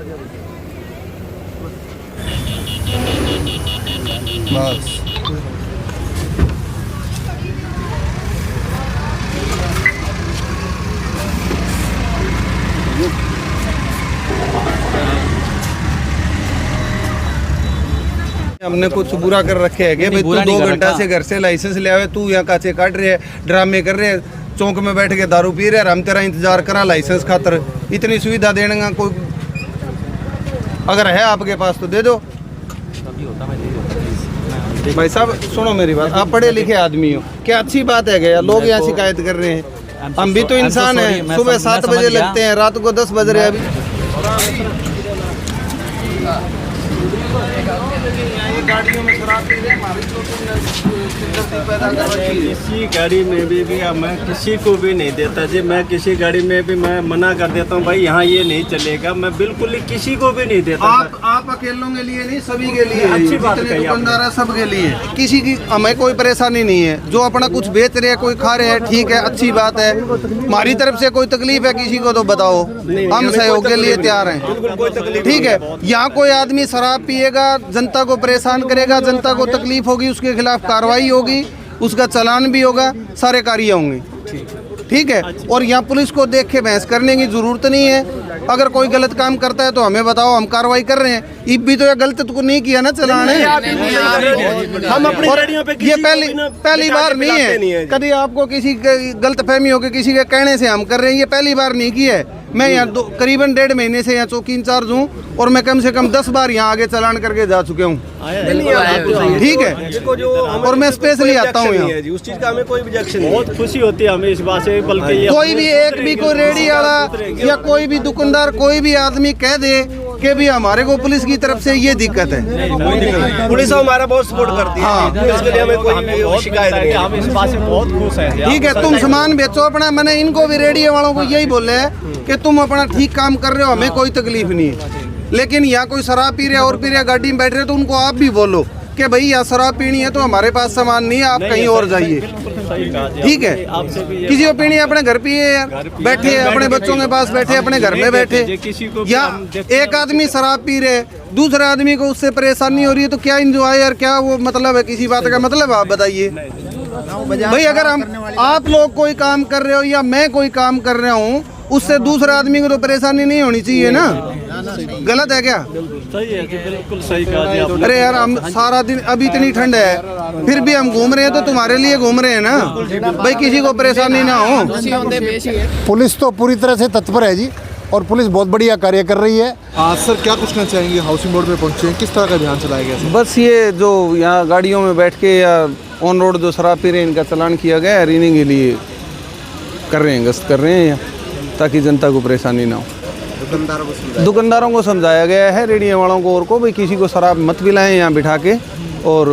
बस हमने कुछ बुरा कर रखे है कि भाई तू 2 घंटा से घर से लाइसेंस ले आवे, तू यहाँ काचे काट रहे है, ड्रामे कर रहे है, चौक में बैठ के दारू पी रहे, हम तेरा इंतजार करा लाइसेंस खातर। इतनी सुविधा देने का कोई अगर है आपके पास तो दे दो। भाई साहब सुनो मेरी बात, आप पढ़े लिखे आदमी हो, क्या अच्छी बात है क्या? लोग यहाँ शिकायत कर रहे हैं, हम भी तो इंसान हैं। सुबह 7 बजे लगते हैं, रात को 10 बज रहे हैं अभी। गाड़ियों में शराब पी रहे, हमारी पैदा कर रही है। किसी गाड़ी में भी मैं किसी को भी नहीं देता जी। मैं किसी गाड़ी में भी मैं मना कर देता हूँ, भाई यहाँ ये नहीं चलेगा। मैं बिल्कुल ही किसी को भी नहीं देता। आप अकेलों के लिए नहीं, सभी के लिए। अच्छी बात है, दुकानदार है सबके लिए, किसी की हमें कोई परेशानी नहीं है। जो अपना कुछ बेच रहे हैं, कोई खा रहे हैं, ठीक है, अच्छी बात है। हमारी तरफ से कोई तकलीफ है किसी को तो बताओ, हम सहयोग के लिए तैयार हैं, ठीक है। यहाँ कोई आदमी शराब पिएगा, जनता को परेशान करेगा, जनता को तकलीफ होगी, उसके खिलाफ कार्रवाई होगी, उसका चालान भी होगा, सारे कार्य होंगे, ठीक है। और यहाँ पुलिस को देख के बहस करने की जरूरत नहीं है। अगर कोई गलत काम करता है तो हमें बताओ, हम कार्रवाई कर रहे हैं। इब भी तो ये गलत तो नहीं किया ना, चलान है। हम अपनी गाड़ियों पे ये पहली बार नहीं है। कभी आपको किसी गलत फहमी होगी, किसी के कहने से हम कर रहे हैं, ये पहली बार नहीं की है। मैं यहाँ करीबन 1.5 महीने से यहाँ चौकी इंचार्ज हूँ और मैं कम से कम 10 बार यहाँ आगे चालान करके जा चुके हूँ, ठीक है। और मैं स्पेशली आता हूँ यहाँ, उस चीज का हमें कोई ऑब्जेक्शन नहीं। बहुत खुशी होती है हमें इस बात से। बल्कि कोई भी एक भी कोई रेडी वाला या कोई भी दुकानदार, कोई भी आदमी कह दे कि भी हमारे को पुलिस की तरफ से ये दिक्कत है, पुलिस हमारा बहुत सपोर्ट करती है। हाँ, इसके लिए हमें कोई शिकायत नहीं है। हम इस बात से बहुत खुश हैं, ठीक है। तुम सामान बेचो अपना, मैंने इनको भी रेडियो वालों को यही बोले है कि तुम अपना ठीक काम कर रहे हो, हमें कोई तकलीफ नहीं है। लेकिन यहाँ कोई शराब पी रहे और पी रहे, गाड़ी में बैठ रहे, तो उनको आप भी बोलो कि भाई यहाँ शराब पीनी है तो हमारे पास सामान नहीं है, आप कहीं और जाइए, ठीक है। किसी को पीनी है अपने घर पिए यार, बैठे अपने बच्चों के पास बैठे, अपने घर में बैठे। या एक आदमी शराब पी रहे, दूसरे आदमी को उससे परेशानी हो रही है, तो क्या इंजॉय यार, क्या वो मतलब है किसी बात का मतलब? आप बताइए भाई। अगर आप लोग कोई काम कर रहे हो या मैं कोई काम कर रहा हूँ, उससे दूसरे आदमी को तो परेशानी नहीं होनी चाहिए ना। गलत है क्या? सही है, बिल्कुल सही कहा। अरे यार, हम सारा दिन, अभी इतनी ठंड है फिर भी हम घूम रहे हैं, तो तुम्हारे लिए घूम रहे हैं ना भाई, किसी को परेशानी ना हो। पुलिस तो पूरी तरह से तत्पर है जी, और पुलिस बहुत बढ़िया कार्य कर रही है। सर क्या पूछना चाहेंगे, हाउसिंग बोर्ड में पहुंचे हैं, किस तरह का अभियान चलाया गया? बस ये जो यहाँ गाड़ियों में बैठ के या ऑन रोड जो शराब पी रहे हैं, इनका चालान किया गया है, रीनिंग के लिए कर रहे हैं, गश्त कर रहे हैं यहाँ, ताकि जनता को परेशानी ना हो। दुकानदारों को समझाया गया है, रेडियो वालों को और को, भाई किसी को शराब मत पिलाएं यहाँ बिठा के, और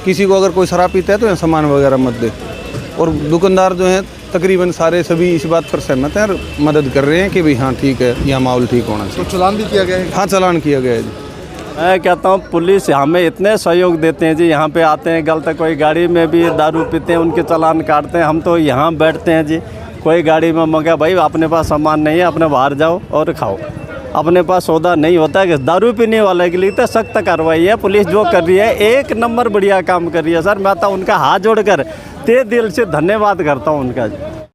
किसी को अगर कोई शराब पीता है तो यहाँ सामान वगैरह मत दे। और दुकानदार जो हैं तकरीबन सारे सभी इस बात पर सहमत हैं और मदद कर रहे हैं कि भाई हाँ ठीक है, यहाँ माहौल ठीक होना चाहिए। तो चालान भी किया गया है? हाँ, चालान किया गया है जी। मैं कहता हूँ पुलिस हमें इतने सहयोग देते हैं जी। यहाँ पे आते हैं, गलत कोई गाड़ी में भी दारू पीते हैं, उनके चालान काटते हैं। हम तो यहाँ बैठते हैं जी, कोई गाड़ी में मंगा, भाई अपने पास सामान नहीं है, अपने बाहर जाओ और खाओ। अपने पास सौदा नहीं होता है कि दारू पीने वाले के लिए तो सख्त कार्रवाई है। पुलिस जो कर रही है, 1 नंबर बढ़िया काम कर रही है सर। मैं तो उनका हाथ जोड़कर तहे दिल से धन्यवाद करता हूँ उनका।